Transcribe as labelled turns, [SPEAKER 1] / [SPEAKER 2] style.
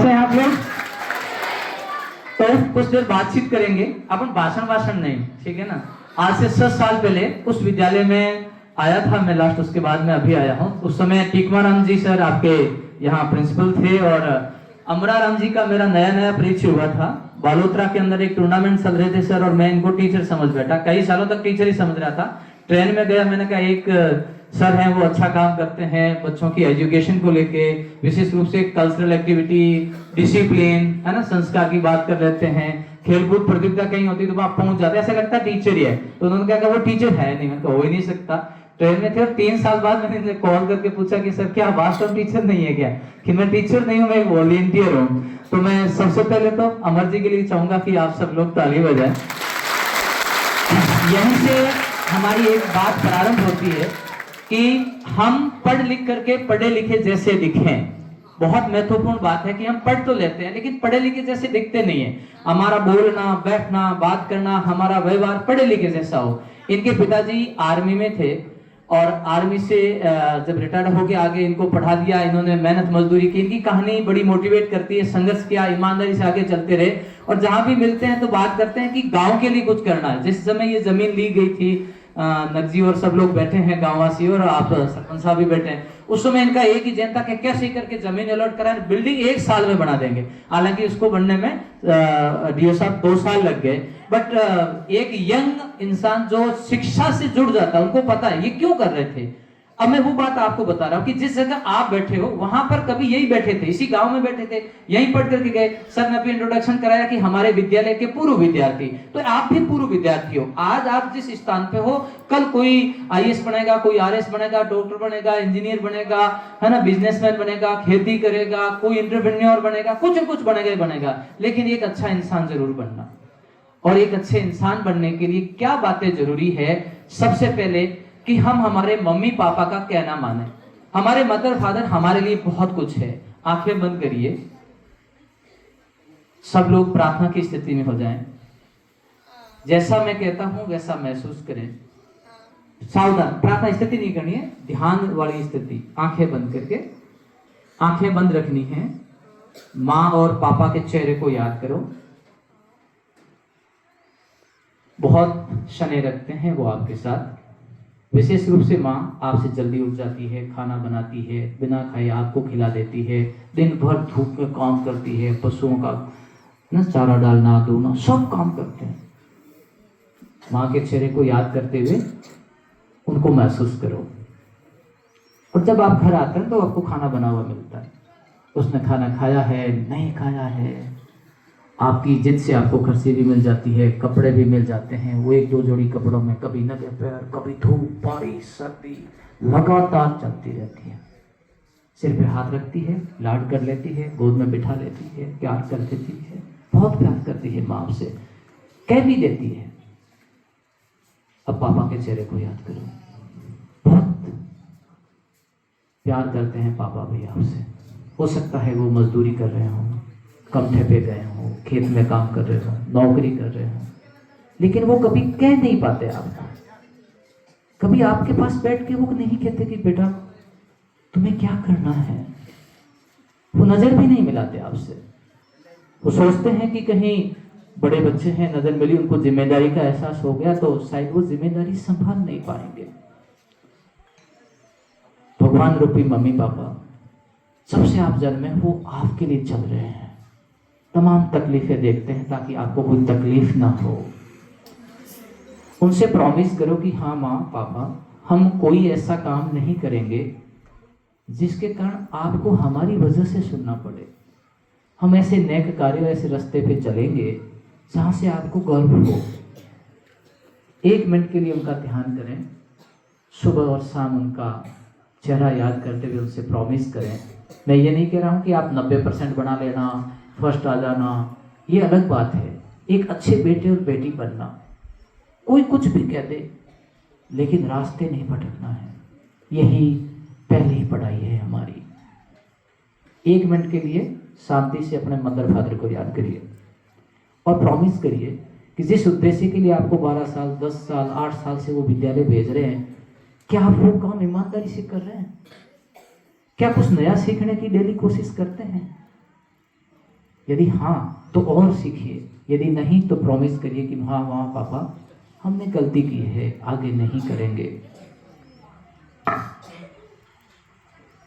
[SPEAKER 1] कैसे हैं आप लोग? तो कुछ देर बातचीत करेंगे, अपन भाषण नहीं, ठीक है ना। आज से 7 साल पहले उस विद्यालय में आया था मैं लास्ट, उसके बाद मैं अभी आया हूँ। उस समय टीकमाराम जी सर आपके यहाँ प्रिंसिपल थे और अमराराम जी का मेरा नया परिचय हुआ था। बालोतरा के अंदर एक टूर्नामेंट चल रहे थे सर, और मैं इनको टीचर समझ बैठा, कई सालों तक टीचर ही समझ रहा था। ट्रेन में गया, मैंने कहा एक सर हैं वो अच्छा काम करते हैं बच्चों की एजुकेशन को लेके, विशेष रूप से कल्चरल एक्टिविटी, डिसिप्लिन, है ना, संस्कार की बात कर लेते हैं। खेलकूद प्रतियोगिता कहीं होती तो वहां पहुंच जाते, ऐसा लगता है टीचर ही है। तो उन्होंने कहा वो टीचर है नहीं, मैंने कहा हो ही नहीं सकता। ट्रेन में थे और 3 साल बाद मैंने कॉल करके पूछा कि सर क्या वास्तव टीचर नहीं है क्या? कि मैं टीचर नहीं हूँ, मैं एक वॉलंटियर हूँ। तो मैं सबसे पहले तो अमर जी के लिए चाहूंगा कि आप सब लोग ताली बजाएं। यहीं से हमारी एक बात प्रारंभ होती है कि हम पढ़ लिख करके पढ़े लिखे जैसे दिखें। बहुत महत्वपूर्ण बात है कि हम पढ़ तो लेते हैं लेकिन पढ़े लिखे जैसे दिखते नहीं है। हमारा बोलना, बैठना, बात करना, हमारा व्यवहार पढ़े लिखे जैसा हो। इनके पिताजी आर्मी में थे और आर्मी से जब रिटायर्ड होके आगे इनको पढ़ा दिया, इन्होंने मेहनत मजदूरी की। इनकी कहानी बड़ी मोटिवेट करती है, संघर्ष किया, ईमानदारी से आगे चलते रहे और जहां भी मिलते हैं तो बात करते हैं कि गांव के लिए कुछ करना है। जिस समय ये जमीन ली गई थी, नगजी और सब लोग बैठे हैं गांववासी और आप सरपंच साहब भी बैठे हैं, उस समय इनका एक ही जन था कि कैसे करके जमीन अलॉट कराएं, बिल्डिंग 1 साल में बना देंगे। हालांकि उसको बनने में डीओ साहब 2 साल लग गए। बट एक यंग इंसान जो शिक्षा से जुड़ जाता है, उनको पता है ये क्यों कर रहे थे। अब मैं वो बात आपको बता रहा हूं कि जिस जगह आप बैठे हो वहां पर कभी यही बैठे थे, इसी गांव में बैठे थे, यहीं पढ़ करके गए। सर ने अभी इंट्रोडक्शन कराया कि हमारे विद्यालय के पूर्व विद्यार्थी, तो आप भी पूर्व विद्यार्थी हो। आज आप जिस स्थान पे हो, कल कोई आईएएस बनेगा, कोई आरएस बनेगा, डॉक्टर बनेगा, इंजीनियर बनेगा, है ना, बिजनेसमैन बनेगा, खेती करेगा, कोई एंटरप्रेन्योर बनेगा, कुछ न कुछ बनेगा ही बनेगा। लेकिन एक अच्छा इंसान जरूर बनना। और एक अच्छे इंसान बनने के लिए क्या बातें जरूरी है? सबसे पहले कि हम हमारे मम्मी पापा का कहना माने। हमारे मदर फादर हमारे लिए बहुत कुछ है। आंखें बंद करिए, सब लोग प्रार्थना की स्थिति में हो जाएं। जैसा मैं कहता हूं वैसा महसूस करें। सावधान, प्रार्थना स्थिति नहीं करनी है, ध्यान वाली स्थिति। आंखें बंद करके, आंखें बंद रखनी है। माँ और पापा के चेहरे को याद करो। बहुत शनि रखते हैं वो आपके साथ। विशेष रूप से माँ आपसे जल्दी उठ जाती है, खाना बनाती है, बिना खाए आपको खिला देती है, दिन भर धूप में काम करती है, पशुओं का ना चारा डालना, धोना, सब काम करते हैं। माँ के चेहरे को याद करते हुए उनको महसूस करो। और जब आप घर आते हैं तो आपको खाना बना हुआ मिलता है। उसने खाना खाया है, नहीं खाया है, आपकी जिद से आपको खर्ची भी मिल जाती है, कपड़े भी मिल जाते हैं। वो 1-2 जोड़ी कपड़ों में कभी नंगे पैर, कभी धूप, बारिश, सर्दी लगातार चलती रहती है। सिर पे हाथ रखती है, लाड कर लेती है, गोद में बिठा लेती है, प्यार कर देती है, बहुत प्यार करती है माँ आपसे, कह भी देती है। अब पापा के चेहरे को याद करो। बहुत प्यार करते हैं पापा भी आपसे। हो सकता है वो मजदूरी कर रहे हो, कमठे पे गए हो, खेत में काम कर रहे हो, नौकरी कर रहे हो, लेकिन वो कभी कह नहीं पाते आपको। कभी आपके पास बैठ के वो नहीं कहते कि बेटा तुम्हें क्या करना है। वो नजर भी नहीं मिलाते आपसे। वो सोचते हैं कि कहीं बड़े बच्चे हैं, नजर मिली, उनको जिम्मेदारी का एहसास हो गया तो शायद वो जिम्मेदारी संभाल नहीं पाएंगे। भगवान रूपी मम्मी पापा जब से आप जन्मे वो आपके लिए चल रहे हैं। तमाम तकलीफें देखते हैं ताकि आपको कोई तकलीफ ना हो। उनसे प्रॉमिस करो कि हाँ माँ पापा, हम कोई ऐसा काम नहीं करेंगे जिसके कारण आपको हमारी वजह से सुनना पड़े। हम ऐसे नेक कार्य, ऐसे रास्ते पे चलेंगे जहां से आपको गर्व हो। 1 मिनट के लिए उनका ध्यान करें। सुबह और शाम उनका चेहरा याद करते हुए उनसे प्रॉमिस करें। मैं ये नहीं कह रहा हूं कि आप 90% बना लेना, फर्स्ट आ जाना, ये अलग बात है। एक अच्छे बेटे और बेटी बनना, कोई कुछ भी कह दे लेकिन रास्ते नहीं भटकना है, यही पहली पढ़ाई है हमारी। 1 मिनट के लिए शांति से अपने मदर फादर को याद करिए और प्रॉमिस करिए कि जिस उद्देश्य के लिए आपको 12 साल, 10 साल, 8 साल से वो विद्यालय भेज रहे हैं, क्या आप वो काम ईमानदारी से कर रहे हैं? क्या कुछ नया सीखने की डेली कोशिश करते हैं? यदि हाँ तो और सीखिए, यदि नहीं तो प्रॉमिस करिए कि हाँ हाँ पापा हमने गलती की है, आगे नहीं करेंगे।